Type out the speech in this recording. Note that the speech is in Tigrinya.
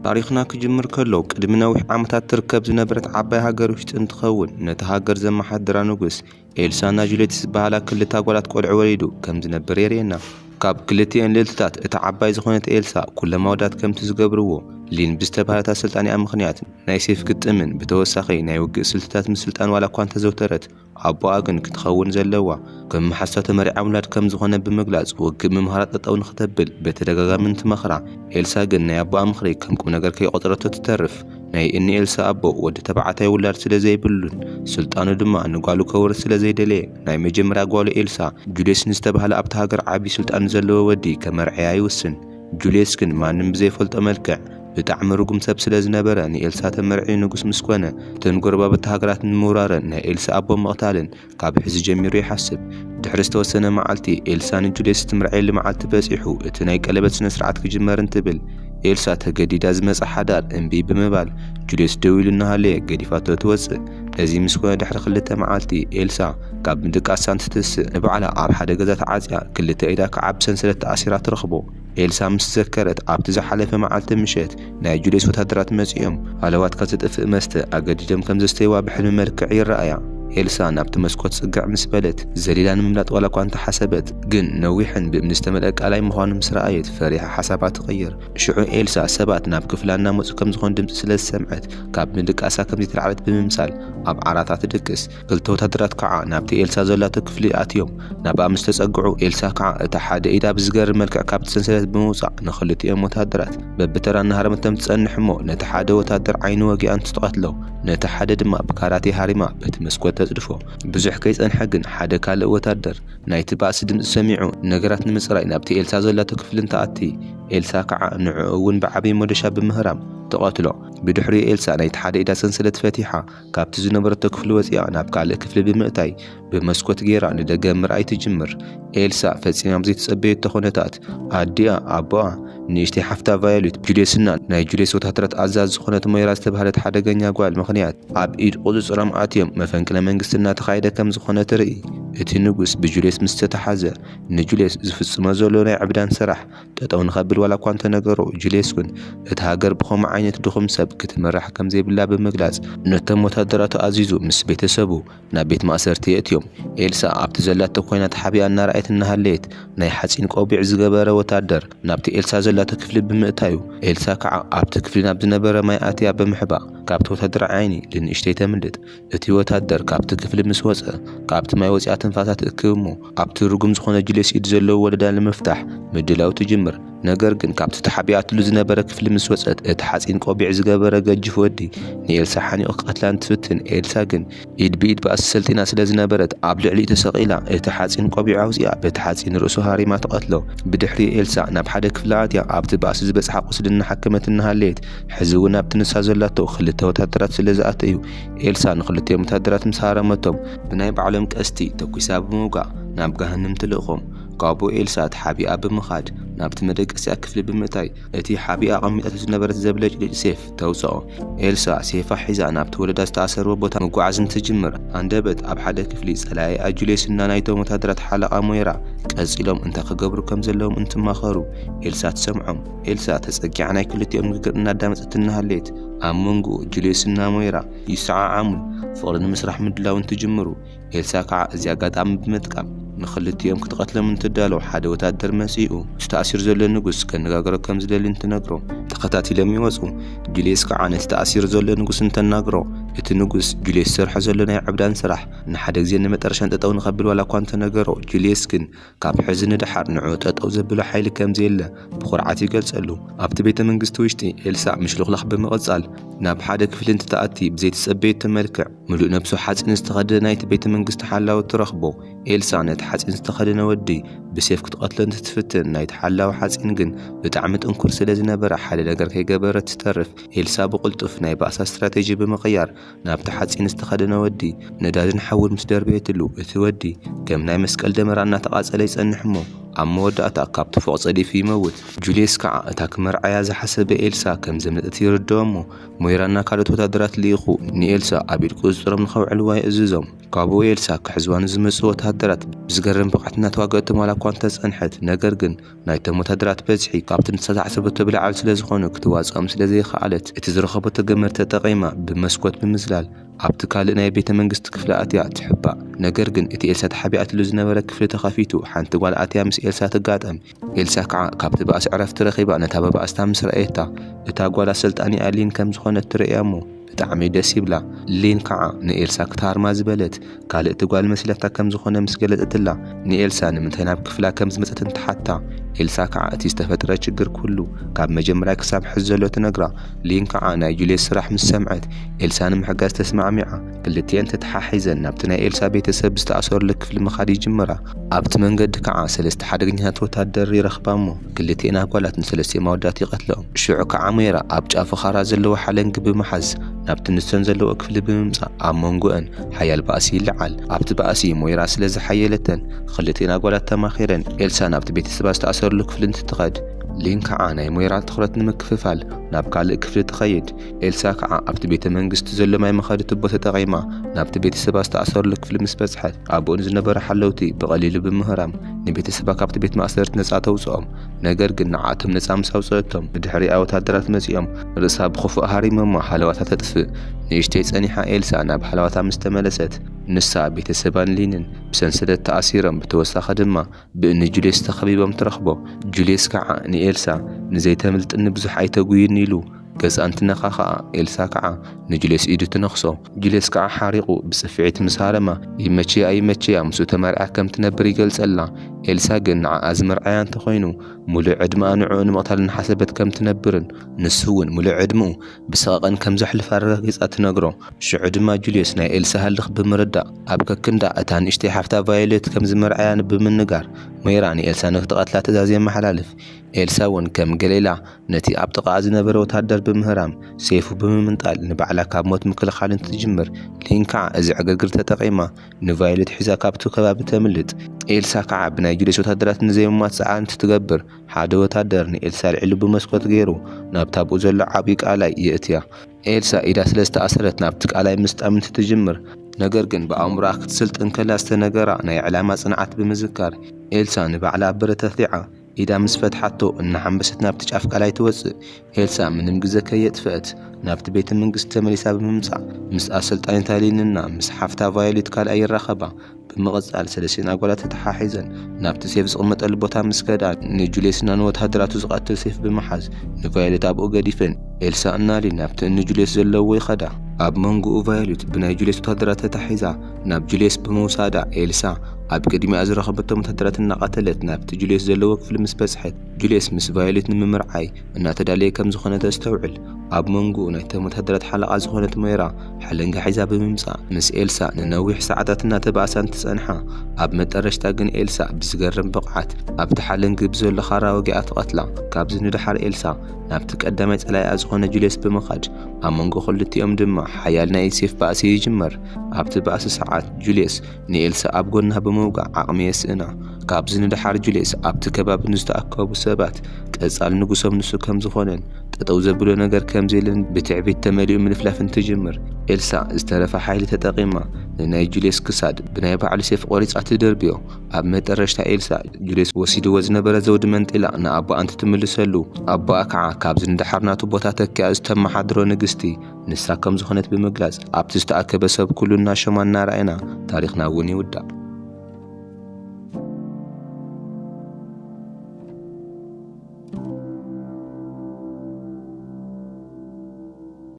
ታሪክና ክጅምር ከሎ ቅድሚ ነዊሕ ዓመታት ትርከብ ዝነበረት ዓባይ ሃገር ውሽጢ እንትኸውን ነቲ ሃገር ዘመሓድራ ንጉስ ኤልሳና ጁልየስ ዝበሃላ ክልተ ጓላት ቆልዑ ወሊዱ ከም ዝነበር የርእየና። ካብ ክልቲአን ልዕልትታት እታ ዓባይ ዝኾነት ኤልሳ ኩሎም ኣወዳት ከምቲ ዝገብርዎ ሊን ብዝተባሃለታ ስልጣኒኣ ምኽንያት ናይ ሴፍ ግጥምን ብተወሳኺ ናይ ውግእ ስልትታት ምስልጣን ዋላ እኳ እንተዘውተረት ኣቦኣ ግን ክትኸውን ዘለዋ ከም መሓሳተ መሪዓ ውላድ ከም ዝኾነ ብምግላጽ ውግእ ምምሃራት ጠጠው ንኽተብል በተደጋጋሚ እንትመኽራ ኤልሳ ግን ናይ ኣቦኣ ምኽሪ ከም ቁም ነገር ከይቆጠረቶ ትተርፍ። ናይ እኒ ኤልሳ ኣቦ ወዲ ተባዕታይ ውላድ ስለ ዘይብሉን ስልጣኑ ድማ ንጓሉ ከውርስ ስለ ዘይደለየ ናይ መጀመርያ ጓሉ ኤልሳ ጁልየስ ንዝተባሃለ ኣብቲ ሃገር ዓብዪ ስልጣን ዘለዎ ወዲ ከመርዓያ ይውስን። ጁልየስ ግን ማንም ብዘይፈልጦ መልክዕ ብጣዕሚ ርጉም ሰብ ስለ ዝነበረ ንኤልሳ ተመርዒ ንጉስ ምስ ኮነ እተን ጎረባብቲ ሃገራት ንምውራርን ናይ ኤልሳ ኣቦ ምቕታልን ካብ ሕዚ ጀሚሩ ይሓስብ። ድሕሪ ዝተወሰነ መዓልቲ ኤልሳ ንጁልየስ ትምርዓየሉ መዓልቲ በፂሑ እቲ ናይ ቀለበት ስነ ስርዓት ክጅመር እንትብል ኤልሳ ተገዲዳ ዝመፀ ሓዳር እምቢ ብምባል ጁልየስ ደው ኢሉ እናሃለየ ገዲፋቶ ትወፅእ። እዚ ምስ ኮነ ድሕሪ 2 መዓልቲ ኤልሳ ካብ ምድቃሳ እንትትስእ ንባዕላ ኣብ ሓደ ገዛ ተዓፅያ ክልተ ኢዳ ክዓብ ሰንሰለት ተኣሲራ ትረኽቦ። ኤልሳ ምስ ዘከረት ኣብቲ ዝሓለፈ መዓልቲ ምሸት ናይ ጁልየስ ወታደራት መፂኦም ኣለዋትካ ዝጥፍእ መስተ ኣገዲዶም ከም ዘስተይዋ ብሕልሚ መልክዕ ይረኣያ። ኤልሳ ናብቲ መስኮት ጽግዕ ምስ በለት ዘሊላ ንምምላጥ ዋላ እኳ እንተሓሰበት ግን ነዊሕን ብእምኒ ዝተመልአ ቃላይ ምዃኑ ምስ ረኣየት ፈሪሓ ሓሳባ ትቕይር። ሽዑ ኤልሳ ሰባት ናብ ክፍላ እናመፁ ከም ዝኾን ድምፂ ስለ ዝሰምዐት ካብ ምድቃሳ ከም ዘይተላዕለት ብምምሳል ኣብ ዓራታ ትድቅስ። ክልተ ወታደራት ከዓ ናብቲ ኤልሳ ዘላቶ ክፍሊ ኣትዮም ናብኣ ምስ ተጸግዑ ኤልሳ ከዓ እታ ሓደ ኢዳ ብዝገርም መልክዕ ካብቲ ሰንሰለት ብምውፃእ ንኽልቲኦም ወታደራት በብተራ እናሃረመቶም ትጸንሕ እሞ ነቲ ሓደ ወታደር ዓይኒ ወጊኣ እንትትቐትሎ ነቲ ሓደ ድማ ብካራቴ ሃሪማ በቲ መስኮት ተጽድፎ። ብዙሕ ከይጸንሐ ግን ሓደ ካልእ ወታደር ናይቲ ባእሲ ድምፂ ሰሚዑ ነገራት ንምጽራይ ናብቲ ኤልሳ ዘላቶ ክፍሊ እንተኣቲ ኤልሳ ከዓ ንዕኡ እውን ብዓብዪ መዶሻ ብምህራም ተቐትሎ። ብድሕሪ ኤልሳ ናይቲ ሓደ ኢዳ ሰንሰለት ፈቲሓ ካብቲ ዝነበረቶ ክፍሊ ወፂኣ ናብ ካልእ ክፍሊ ብምእታይ ብመስኮት ጌራ ንደገ ምርኣይ ትጅምር። ኤልሳ ፈጺማ ብዘይተጸበየቶ ኩነታት ኣዲኣ ኣቦኣ ንእሽተይ ሓፍታ ቫዮሌት ጁልየስና ናይ ጁልየስ ወታደራት ኣዛዝ ዝኾነት ሞይራ ዝተባሃለት ሓደገኛ ጓል ምኽንያት ኣብ ኢድ ቁፅጽሮም ኣትዮም መፈንቅለ መንግስቲ እናተኻየደ ከም ዝኾነ ትርኢ። እቲ ንጉስ ብጁልየስ ምስ ተተሓዘ ንጁልየስ ዝፍጽሞ ዘሎ ናይ ዕብዳን ስራሕ ጠጠው ንኸብል ዋላ እኳ እንተነገሮ ጁልየስ ግን እቲ ሃገር ብኸምኡ ዓይነት ድኹም ሰብ ክትመራሕ ከም ዘይብላ ብምግላጽ ነቶም ወታደራቱ ኣዚዙ ምስ ቤተሰቡ ናብ ቤት ማእሰርቲ የእትዮም። ኤልሳ ኣብቲ ዘላቶ ኮይና ተሓቢኣ እናርኣየት እናሃለየት ናይ ሓፂን ቆቢዕ ዝገበረ ወታደር ናብቲ ኤልሳ ዘላቶ ክፍሊ ብምእታዩ ኤልሳ ከዓ ኣብቲ ክፍሊ ናብ ዝነበረ ማይ ኣትያ ብምሕባእ ካብቲ ወታደር ዓይኒ ልንእሽተይ ተምልጥ። እቲ ወታደር ካብቲ ክፍሊ ምስ ወፀ ካብቲ ማይ ወፂኣ ትንፋሳ ትእክብ እሞ ኣብቲ ርጉም ዝኾነ ጁልየስ ኢድ ዘለዎ ወለዳ ንምፍታሕ ምድላው ትጅምር። ነገር ግን ካብቲ ተሓቢኣትሉ ዝነበረ ክፍሊ ምስ ወፀት እቲ ሓፂን ቆቢዕ ዝገበረ ገጅፍ ወዲ ንኤልሳ ሓኒቑ ክቐትላ እንትፍትን ኤልሳ ግን ኢድ ብኢድ ባእሲ ሰልጢና ስለ ዝነበረት ኣብ ልዕሊኡ ተሰቒላ እቲ ሓፂን ቆቢዕ ኣውፂኣ በቲ ሓፂን ርእሱ ሃሪማ ተቐትሎ። ብድሕሪ ኤልሳ ናብ ሓደ ክፍሊ ኣትያ ኣብቲ ባእሲ ዝበፅሓ ቁስሊ እናሓከመት እናሃለየት ሕዚ እውን ኣብቲ ንሳ ዘላቶ ክልተ ወታደራት ስለ ዝኣተዩ ኤልሳ ንኽልቲኦም ወታደራት ምስ ሃረመቶም ብናይ ባዕሎም ቀስቲ ተኲሳ ብምውጋእ ናብ ገሃነም ትልእኾም። ካብኡ ኤልሳ ተሓቢኣ ብምኻድ ናብቲ መደቀስያ ክፍሊ ብምእታይ እቲ ሓቢኣ ቐሚጣቶ ዝነበረት ዘብለጭልጭ ሴፍ ተውፅኦ። ኤልሳ ሴፋ ሒዛ ናብቲ ወለዳ ዝተኣሰርቦ ቦታ ምጓዓዝ እንትጅምር ኣንደበት ኣብ ሓደ ክፍሊ ጸላኢ ጁልየስና ናይቶም ወታደራት ሓለቓ ሞይራ ቀፂሎም እንታይ ክገብሩ ከም ዘለዎም እንትማኸሩ ኤልሳ ትሰምዖም። ኤልሳ ተጸጊዓ ናይ ክልቲኦም ንግግር እናዳመፀት እናሃለየት ኣብ መንጎ ጁልየስና ሞይራ ይሰዓዓሙን ፍቕሪ ንምስራሕ ምድላው እንትጅምሩ ኤልሳ ከዓ እዚ ኣጋጣሚ ብምጥቃም ንኽልቲኦም ክትቐትሎም እንትዳለው ሓደ ወታደር መሲኡ ዝተኣሲሩ ዘሎ ንጉስ ከነጋገሮ ከም ዝደሊ እንትነግሮ ተኸታቲሎም ይወፁ። ጁልየስ ከዓ ነቲ ተኣሲሩ ዘሎ ንጉስ እንተናግሮ እቲ ንጉስ ጁልየስ ሰርሖ ዘሎ ናይ ዕብዳን ስራሕ ንሓደ ግዜ ንመጨረሻን ጠጠው ንኸብል ዋላ እኳ እንተነገሮ ጁልየስ ግን ካብ ሕዚ ንድሓር ንዕኡ ጠጠው ዘብሎ ሓይሊ ከምዘየለ ብኹርዓት ይገልጸሉ። ኣብቲ ቤተ መንግስቲ ውሽጢ ኤልሳ ምሽልኽላኽ ብምቕጻል ናብ ሓደ ክፍሊ እንትተኣቲ ብዘይተጸበየቶ መልክዕ ምሉእ ነብሱ ሓፂን ዝተኸደነ ናይቲ ቤተ መንግስቲ ሓላዊ ትረኽቦ። ኤልሳ ነቲ ሓፂን ዝተኸደነ ወዲ ብሴፍ ክትቐትሎ እንትትፍትን ናይቲ ሓላዊ ሓፂን ግን ብጣዕሚ ጥንኩር ስለ ዝነበረ ሓደ ነገር ከይገበረት ትተርፍ። ኤልሳ ብቕልጡፍ ናይ ባእሳ ስትራቴጂ ብምቕያር ናብቲ ሓፂን ዝተኸደነ ወዲ ነዳድን ሓውን ምስ ደርበየትሉ እቲ ወዲ ከም ናይ መስቀል ደመራ እናተቓጸለ ይጸንሕ እሞ ኣብ መወዳእታ ካብቲ ፎቕ ጸዲፉ ይመውት። ጁልየስ ከዓ እታ ክመርዓያ ዝሓሰበ ኤልሳ ከም ዘምለጠት ይርድኦ እሞ ሞይራና ካልኦት ወታደራት ልኢኹ ንኤልሳ ኣብ ኢድ ቁፅጽ ብቁፅሮም ንኸውዕልዋ ይእዝዞም ካብኡ ኤልሳ ክሕዝዋን ዝመፁ ወታደራት ብዝገርም ብቕዓትና ተዋግኦም ዋላ እኳ እንተጸንሐት ነገር ግን ናይቶም ወታደራት በዝሒ ካብቲ ዝተዛዕሰበቶ ብላዕሊ ስለዝኾኑ ክትዋፅኦም ስለዘይከኣለት እቲ ዝረኸበቶ ገመድ ተጠቒማ ብመስኮት ብምዝላል ኣብቲ ካልእ ናይ ቤተ መንግስቲ ክፍሊ ኣትያ ትሕባእ ነገር ግን እቲ ኤልሳ ተሓቢኣትሉ ዝነበረ ክፍሊ ተኸፊቱ ሓንቲ ጓል ኣትያ ምስ ኤልሳ ትጋጠም ኤልሳ ከዓ ካብቲ ባእሲ ዕረፍቲ ረኺባ ነታ በባእስታ ምስ ረኣየታ እታ ጓል ኣሰልጣኒኣ ሊን ከም ዝኾነት ትርእያ እሞ ብጣዕሚ ደስ ይብላ ሊን ከዓ ንኤልሳ ክታርማ ዝበለት ካልእቲ ጓል መስለታ ከም ዝኾነ ምስ ገለጸትላ ንኤልሳ ንምንታይ ናብ ክፍላ ከም ዝመፀት እንትሓታ ኤልሳ ከዓ እቲ ዝተፈጠረ ችግር ኩሉ ካብ መጀመርያ ክሳብ ሕዚ ዘሎ ትነግራ ሊን ከዓ ናይ ጁልየስ ስራሕ ምስ ሰምዐት ኤልሳ ንምሕጋዝ ተስማዕሚዓ ክልቲአን ተተሓሒዘን ናብቲ ናይ ኤልሳ ቤተሰብ ዝተኣሰሩሉ ክፍሊ ምኻድ ይጅመራ ኣብቲ መንገዲ ከዓ ሰለስተ ሓደገኛታት ወታደር ይረኽባ እሞ ክልቲአን ኣጓላት ንሰለስተ ማወዳት ይቐትሎም ሽዑ ከዓ ሞይራ ኣብ ጫፉ ኻራ ዘለዎ ሓለንጊ ብምሓዝ ናብቲ ንሰን ዘለዎ ክፍሊ ብምምጻእ ኣብ መንጎአን ሓያል ባእሲ ይለዓል ኣብቲ ባእሲ ሞይራ ስለ ዝሓየለተን ክልቲአን ኣጓላት ተማኺረን ኤልሳ ናብቲ ቤተሰባ ዝተኣሰሩሉ ክፍሊ እንትትኸድ ሊን ከዓ ናይ ሞይራ ትኹረት ንምክፍፋል ናብ ካልእ ክፍሊ ትኸይድ ኤልሳ ከዓ ኣብቲ ቤተ መንግስቲ ዘሎ ማይ መኸዲ ቱቦ ተጠቒማ ናብቲ ቤተሰባ ዝተኣሰሩሉ ክፍሊ ምስ በጽሐት ኣብኡን ዝነበረ ሓለውቲ ብቐሊሉ ብምህራም ንቤተሰባ ካብቲ ቤት ማእሰርቲ ነፃ ተውፅኦም ነገር ግን ንዓቶም ነፃ ምስ ኣውፅአቶም ብድሕሪኣ ወታደራት መፂኦም ርእሳ ብኽፉእ ሃሪሞማ ሓለዋታ ተጥፍእ ንእሽተይ ጸኒሓ ኤልሳ ናብ ሓለዋታ ምስ ተመለሰት ንሳ ቤተሰባን ሊንን ብሰንሰለት ተኣሲሮም ብተወሳኺ ድማ ብእኒ ጁልየስ ተኸቢቦም ትረኽቦ ጁልየስ ከዓ ንኤልሳ ንዘይተምልጥኒ ብዙሕ ኣይተጉይኒ ኢሉ ገዛ እንትነኻኸኣ ኤልሳ ከዓ ንጁልየስ ኢዱ ትነኽሶ ጁልየስ ከዓ ሓሪቑ ብጽፍዒት ምስ ሃረማ ይመችያ ምስኡ ተመርዓ ከም ትነብር ይገልጸላ ኤልሳ ግን ንዓኣ ዝመርዓያ እንተኾይኑ ሙሉእ ዕድማኣ ንዕኡ ንምቕታል ንሓሰበት ከም ትነብርን ንሱ እውን ሙሉእ ዕድምኡ ብሰቐቐን ከም ዘሕልፍ ኣረጋጊጻ ትነግሮ ሽዑ ድማ ጁልየስ ናይ ኤልሳ ሃልኽ ብምርዳእ ኣብ ከክንዳ እታ ንእሽተይ ሓፍታ ቫዮሌት ከም ዝመርዓያን ብምንጋር ሞይራ ንኤልሳ ንክትቐትላ ትእዛዝ የመሓላልፍ ኤልሳ እውን ከም ገሌላ ነቲ ኣብ ጥቓኣ ዝነበረ ወታደር ብምህራም ሰይፉ ብምምንጣል ንባዕላ ካብ ሞት ምክልኻል እንትጅምር ሊን ከዓ እዚ ዕግርግር ተጠቒማ ንቫዮሌት ሒዛ ካብቲ ከባቢ ተምልጥ ኤልሳ ከዓ ብናይ ጁልየስ ወታደራት ንዘይምሟት ሰዓር እንትትገብር ሓደ ወታደር ንኤልሳ ልዕሉ ብመስኮት ገይሩ ናብታ ኣብኡ ዘሎ ዓብዪ ቃላይ የእትያ ኤልሳ ኢዳ ስለ ዝተኣሰረት ናብቲ ቃላይ ምስጣም እንትትጅምር ነገር ግን ብኣእምሮኣ ክትስልጥን ከላ ዝተነገራ ናይ ዕላማ ጽንዓት ብምዝካር ኤልሳ ንባዕላ ብረተትሊዓ ኢዳ ምስ ፈትሓቶ እናሓንበሰት ናብቲ ጫፍ ቃላይ ትወፅእ ኤልሳ ምንም ግዜ ከየጥፍአት ናብቲ ቤተ መንግስቲ ተመሊሳ ብምምጻእ ምስ ኣሰልጣኒታ ሊንና ምስ ሓፍታ ቫዮሌት ካልኣ ይራኸባ ብምቕጻል ሰለስቴን ኣጓላት ተተሓሒዘን ናብቲ ሴፍ ዝቕመጠሉ ቦታ ምስ ከዳ ንጁልየስና ንወታደራቱ ዝቐትል ሴፍ ብምሓዝ ንቫዮሌት ኣብኡ ገዲፈን ኤልሳ እና ሊን ናብቲ እኒ ጁልየስ ዘለዎ ይኸዳ ኣብ መንጎኡ ቫዮሌት ብናይ ጁልየስ ወታደራት ተታሒዛ ናብ ጁልየስ ብምውሳዳ ኤልሳ ኣብ ቅድሚኣ ዝረኸበቶም ወታደራት እናቐተለት ናብቲ ጁልየስ ዘለዎ ክፍሊ ምስ በጽሐት ጁልየስ ምስ ቫዮሌት ንምምርዓይ እናተዳለየ ከም ዝኾነ ተስተውዕል ኣብ መንጎኡ ናይቶም ወታደራት ሓለቓ ዝኾነት ሞይራ ሓለንጋ ሒዛ ብምምጻእ ምስ ኤልሳ ንነዊሕ ሰዓታት እናተባእሳ እንትጸንሓ ኣብ መጨረሽታ ግን ኤልሳ ብዝገርም ብቕዓት ኣብቲ ሓለንጊ ብዘሎ ኻራ ወጊኣ ትቐትላ ካብዚ ንድሓር ኤልሳ ናብቲ ቀዳማይ ጸላይኣ ዝኾነ ጁልየስ ብምኻድ ኣብ መንጎ ክልቲኦም ድማ ሓያል ናይ ሴፍ ባእሲ ይጅመር ኣብቲ ባእሲ ሰዓት ጁልየስ ንኤልሳ ኣብ ጎና ብምውጋዕ ዓቕሚ የስእና ካብዚ ንድሓር ጁልየስ ኣብቲ ከባቢ ንዝተኣከቡ ሰባት ቀጻል ንጉሶም ንሱ ከም ዝኾነን ጠጠው ዘብሎ ነገር ከም ዘለን ብትዕቢት ተመሊኡ ምልፍላፍ እንትጅምር ኤልሳ ዝተረፈ ሓይሊ ተጠቒማ ንናይ ጁልየስ ክሳድ ብናይ ባዕሉ ሴፍ ቆሪጻ ትደርብዮ ኣብ መጨረሽታ ኤልሳ ጁልየስ ወሲድዎ ዝነበረ ዘውዲ መንጢላ ንኣቦኣ እንትትምልሰሉ ኣቦኣ ከዓ ካብዚ ንድሓር ናቱ ቦታ ተኪኣ ዝተመሓድሮ ንግስቲ ንሳ ከም ዝኾነት ብምግላጽ ኣብቲ ዝተኣከበ ሰብ ኩሉ እናሸማ እናረኣይና ታሪኽና እውን ይውዳእ